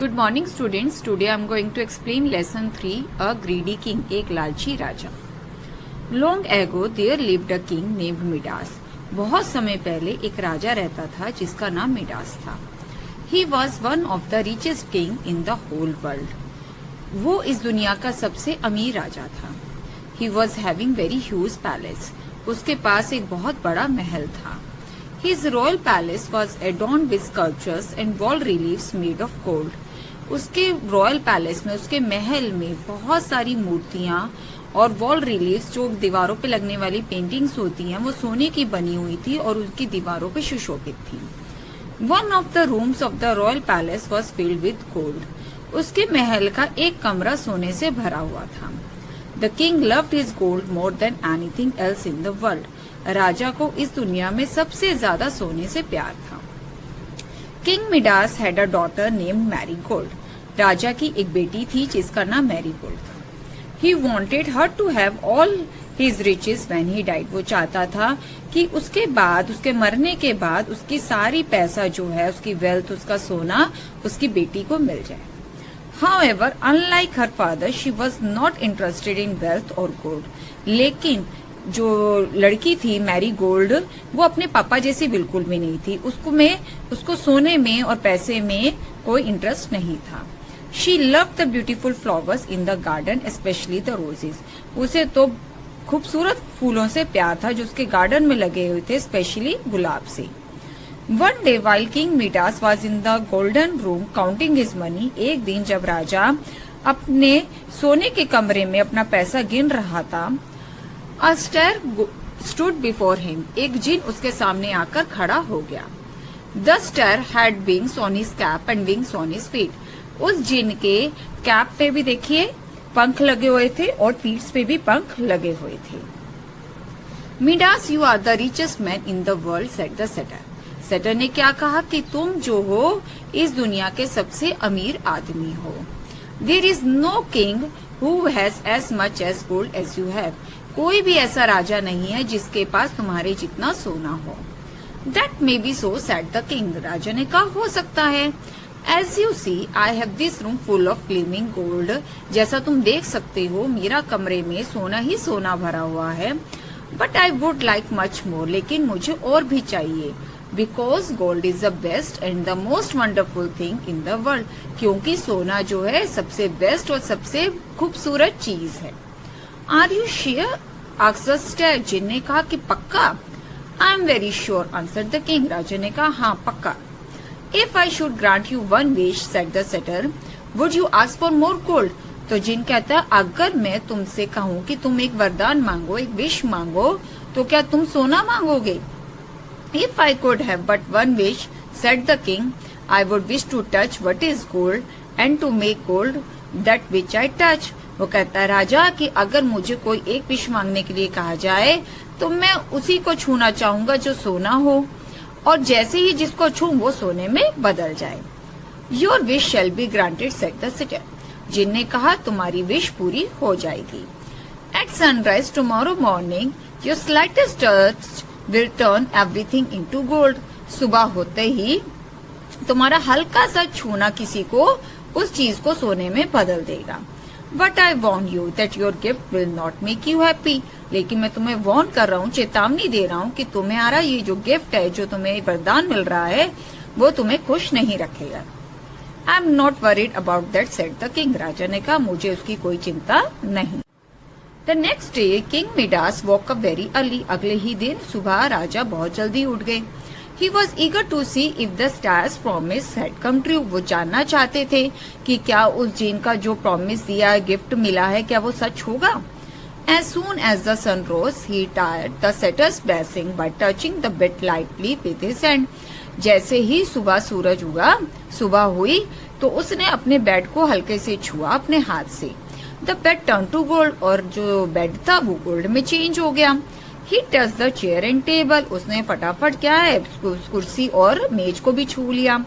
Good morning students. Today I am going to explain lesson 3, A Greedy King, एक लालची राजा. Long ago there lived a king named Midas. बहुत समय पहले एक राजा रहता था जिसका नाम मिडास था. He was one of the richest king in the whole world. वो इस दुनिया का सबसे अमीर राजा था. He was having very huge palace. उसके पास एक बहुत बड़ा महल था. His royal palace was adorned with sculptures and wall reliefs made of gold. उसके रॉयल पैलेस में, उसके महल में बहुत सारी मूर्तियां और वॉल रिलीफ्स, जो दीवारों पे लगने वाली पेंटिंग्स होती हैं, वो सोने की बनी हुई थी और उसकी दीवारों पे सुशोभित थी. One of the rooms of the royal palace was filled with gold. उसके महल का एक कमरा सोने से भरा हुआ था. The king loved his gold more than anything else in the world. राजा को इस दुनिया में सबसे ज्यादा सोने से प्यार था. King Midas had a daughter named Marigold. राजा की एक बेटी थी जिसका नाम मैरीगोल्ड था. He wanted her to have all his riches when he died. वो चाहता था कि उसके बाद, उसके मरने के बाद, उसकी सारी पैसा जो है, उसकी वेल्थ, उसका सोना उसकी बेटी को मिल जाए. However, unlike her father, she was not interested in wealth or gold. लेकिन जो लड़की थी मैरी गोल्ड, वो अपने पापा जैसी बिल्कुल भी नहीं थी. उसको सोने में और पैसे में कोई इंटरेस्ट नहीं था. She loved the beautiful flowers in the garden, specially the roses. उसे तो खूबसूरत फूलों से प्यार था जो उसके गार्डन में लगे हुए थे, स्पेशली गुलाब से. One day while king Midas was in the golden room counting his money. एक दिन जब राजा अपने सोने के कमरे में अपना पैसा गिन रहा था, A star stood before him. एक जिन उसके सामने आकर खड़ा हो गया. The star had wings on his cap and wings on his feet. उस जिन के कैप पे भी देखिए पंख लगे हुए थे और फीट्स पे भी पंख लगे हुए थे. Midas, you are the richest man in the world, said the satyr. Shutter ने क्या कहा कि तुम जो हो इस दुनिया के सबसे अमीर आदमी हो. There is no king who has as much as gold as you have. कोई भी ऐसा राजा नहीं है जिसके पास तुम्हारे जितना सोना हो. That may be so, said the king. राजा ने कहा हो सकता है. As you see, I have this room full of gleaming gold. जैसा तुम देख सकते हो मेरा कमरे में सोना ही सोना भरा हुआ है. But I would like much more. लेकिन मुझे और भी चाहिए. Because gold is the best and the most wonderful thing in the world. क्योंकि सोना जो है सबसे बेस्ट और सबसे खूबसूरत चीज है. Are you sure? asked the star. जिन ने कहा कि पक्का. I am very sure, answered the king. राजा ने कहा हाँ पक्का. If I should grant you one wish, said the satyr, would you ask for more gold? तो जिन कहता है अगर मैं तुमसे कहूँ कि तुम एक वरदान मांगो, एक विश मांगो, तो क्या तुम सोना मांगोगे? If I could have but one wish, said the king, I would wish to touch what is gold and to make gold that which I touch. वो कहता है राजा कि अगर मुझे कोई एक विश मांगने के लिए कहा जाए तो मैं उसी को छूना चाहूंगा जो सोना हो, और जैसे ही जिसको छू वो सोने में बदल जाए. Your wish shall be granted, said the stranger. जिन ने कहा तुम्हारी विश पूरी हो जाएगी. At sunrise tomorrow morning your slightest touch will turn everything into gold. सुबह होते ही तुम्हारा हल्का सा छूना किसी को उस चीज को सोने में बदल देगा. But I warn you that your gift will not make you happy. लेकिन मैं तुम्हें वार्न कर रहा हूँ, चेतावनी दे रहा हूँ कि तुम्हारा ये जो गिफ्ट है, जो तुम्हें वरदान मिल रहा है, वो तुम्हें खुश नहीं रखेगा. I am not worried about that, said the king. राजा ने कहा मुझे उसकी कोई चिंता नहीं. The next day, King Midas woke up very early. अगले ही दिन सुबह राजा बहुत जल्दी उठ गए. He was eager to see if the star's promise had come true. वो जानना चाहते थे कि क्या उस जिन का जो प्रॉमिस दिया, गिफ्ट मिला है, क्या वो सच होगा. As soon as the sun rose, he tied the satyr's blessing by touching the bed lightly with his hand. जैसे ही सुबह सूरज उगा, सुबह हुई, तो उसने अपने बेड को हल्के से छुआ अपने हाथ से. The bed turned to gold. और जो बेड था वो गोल्ड में चेंज हो गया. He touched the chair and table. उसने फटाफट क्या है कुर्सी और मेज को भी छू लिया.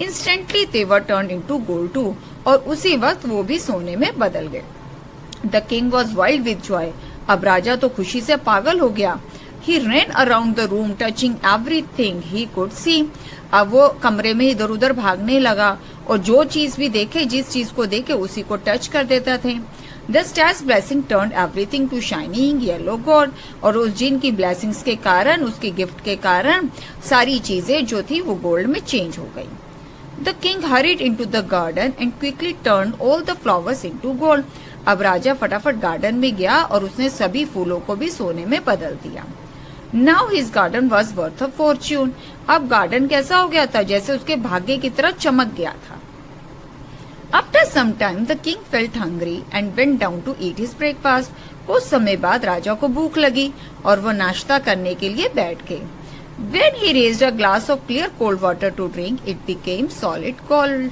Instantly they were turned into gold too. और उसी वक्त वो भी सोने में बदल गए. The king was wild with joy. अब राजा तो खुशी से पागल हो गया. He ran around the room touching everything he could see. अब वो कमरे में इधर उधर भागने लगा और जो चीज भी देखे, जिस चीज को देखे उसी को टच कर देते थे। The stars blessing turn everything to shining yellow gold, और उस जिन की ब्लेसिंग्स के कारण, उसके गिफ्ट के कारण सारी चीजें जो थी वो गोल्ड में चेंज हो गई। The king hurried into the garden and quickly turn all the flowers into gold. अब राजा फटाफट गार्डन में गया और उसने सभी फूलों को भी सोने में बदल दिया। Now his garden was worth a Fortune. अब गार्डन कैसा हो गया था, जैसे उसके भाग्य की तरह चमक गया था। After some time the king felt hungry and went down to eat his breakfast. कुछ समय बाद राजा को भूख लगी और वो नाश्ता करने के लिए बैठ गए। When he raised a glass of clear cold water to drink, it became solid gold.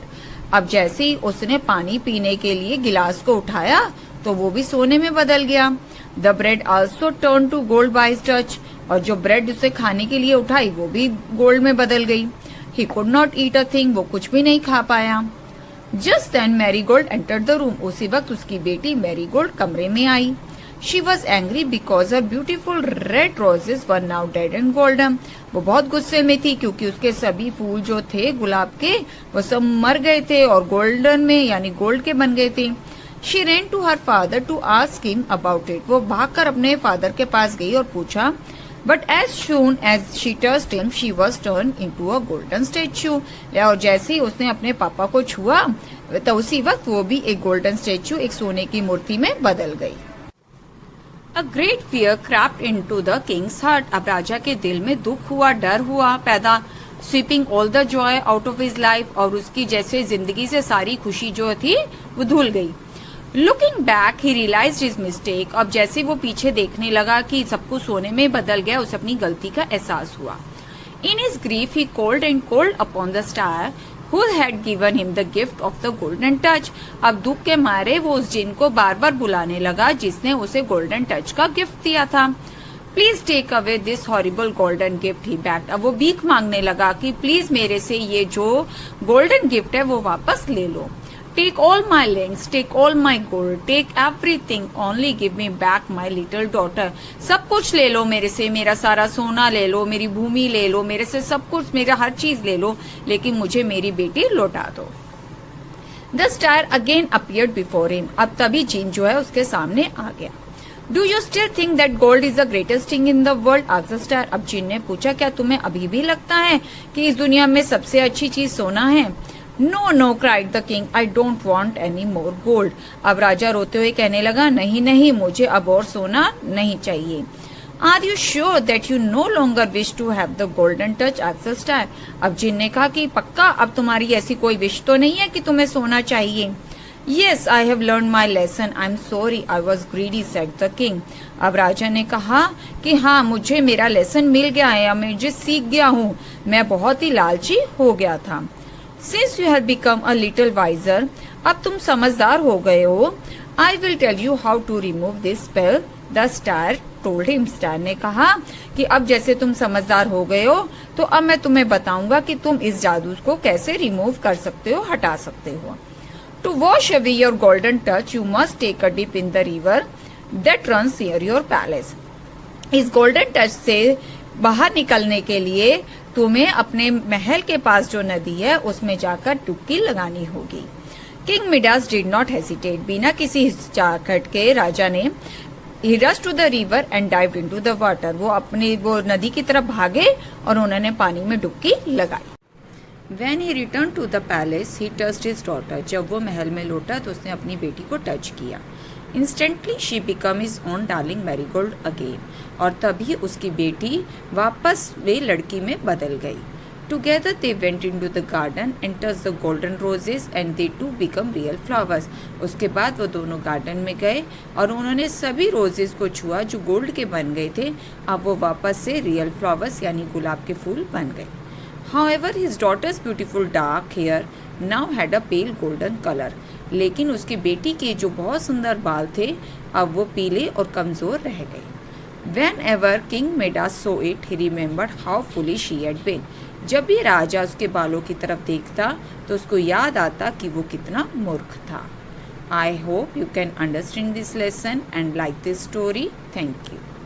अब जैसे ही उसने पानी पीने के लिए गिलास को उठाया तो वो भी सोने में बदल गया। The bread also turned to gold by his touch. और जो ब्रेड उसे खाने के लिए उठाई वो भी गोल्ड में बदल गई। He could not eat a thing. वो कुछ भी नहीं खा पाया। Just then Marigold entered the room. उसी वक्त उसकी बेटी मैरीगोल्ड कमरे में आई। She was angry because her beautiful red roses were now dead and golden. वो बहुत गुस्से में थी क्योंकि उसके सभी फूल जो थे गुलाब के वो सब मर गए थे और गोल्डन में यानी गोल्ड के बन गए थे। She ran to her father to ask him about it. वो भागकर अपने फादर के पास गई और पूछा। But as soon as she touched him, she was turned into a golden statue. और जैसे ही उसने अपने पापा को छुआ तो उसी वक्त वो भी एक गोल्डन स्टेच्यू, एक सोने की मूर्ति में बदल गई। A great fear crept into the king's heart. अब राजा के दिल में दुख हुआ, डर हुआ पैदा, sweeping all the joy out of his life, और उसकी जैसे जिंदगी से सारी खुशी जो थी वो धुल गई। Looking back, he realized his mistake. अब जैसे वो पीछे देखने लगा कि सब कुछ सोने में बदल गया, उसे अपनी गलती का एहसास हुआ। In his grief, he called and called upon the star who had given him the gift of the golden touch. अब दुख के मारे वो उस जिन को बार बार बुलाने लगा जिसने उसे गोल्डन टच का गिफ्ट दिया था। Please take away this horrible golden gift he back. अब वो भीख मांगने लगा कि प्लीज मेरे से ये जो गोल्डन गिफ्ट है वो वापस ले लो। Take all my lands, take all my gold, take everything, only give me back my little daughter. सब कुछ ले लो मेरे से, मेरा सारा सोना ले लो, मेरी भूमि ले लो, मेरे से सब कुछ, मेरा हर चीज ले लो, लेकिन मुझे मेरी बेटी लौटा दो। The star again appeared before him. अब तभी जिन जो है उसके सामने आ गया। Do you still think that gold is the greatest thing in the world? Asked the star. अब जिन ने पूछा, क्या तुम्हें अभी भी लगता है कि इस दुनिया में सबसे अच्छी चीज सोना है? No no cried the king, I don't want any more gold. अब राजा रोते हुए कहने लगा, नहीं नहीं, मुझे अब और सोना नहीं चाहिए। Are you sure that you no longer wish to have the golden touch? Asked the star. अब जिन ने कहा कि पक्का अब तुम्हारी ऐसी कोई विश तो नहीं है कि तुम्हें सोना चाहिए। Yes, I have learned my lesson. I'm sorry, I was greedy, said the king. अब राजा ने कहा कि हाँ, मुझे मेरा लेसन मिल गया है, मुझे सीख गया हूँ, मैं बहुत ही लालची हो गया था। Since you have become a little wiser, अब तुम समझदार हो गए हो, I will tell you how to remove this spell. The star told him. Star ने कहा कि अब जैसे तुम समझदार हो गए हो तो अब मैं तुम्हें बताऊंगा कि तुम इस जादू को कैसे रिमूव कर सकते हो, हटा सकते हो। To wash away your golden touch, you must take a dip in the river that runs near your palace. इस गोल्डन टच से बाहर निकलने के लिए तुम्हें अपने महल के पास जो नदी है उसमें जाकर डुबकी लगानी होगी। King Midas did not hesitate. बिना किसी हिचकिचाहट के राजा ने he rushed to the river and dived into the water. वो नदी की तरफ भागे और उन्होंने पानी में डुबकी लगाई। When he returned to the palace, he touched his daughter. जब वो महल में लौटा तो उसने अपनी बेटी को टच किया। Instantly she became his own darling Marigold again. और तभी उसकी बेटी वापस वे लड़की में बदल गई। Together they went into the garden and touched the golden roses and they too become real flowers. उसके बाद वो दोनों गार्डन में गए और उन्होंने सभी रोजेस को छुआ जो गोल्ड के बन गए थे। अब वो वापस से रियल फ्लावर्स यानी गुलाब के फूल बन गए। However, his daughter's beautiful dark hair now had a pale golden color. लेकिन उसकी बेटी के जो बहुत सुंदर बाल थे अब वो पीले और कमजोर रह गए। Whenever King Midas saw it, he remembered how foolish he had been. जब भी राजा उसके बालों की तरफ देखता तो उसको याद आता कि वो कितना मूर्ख था। I hope you can understand this lesson and like this story. Thank you.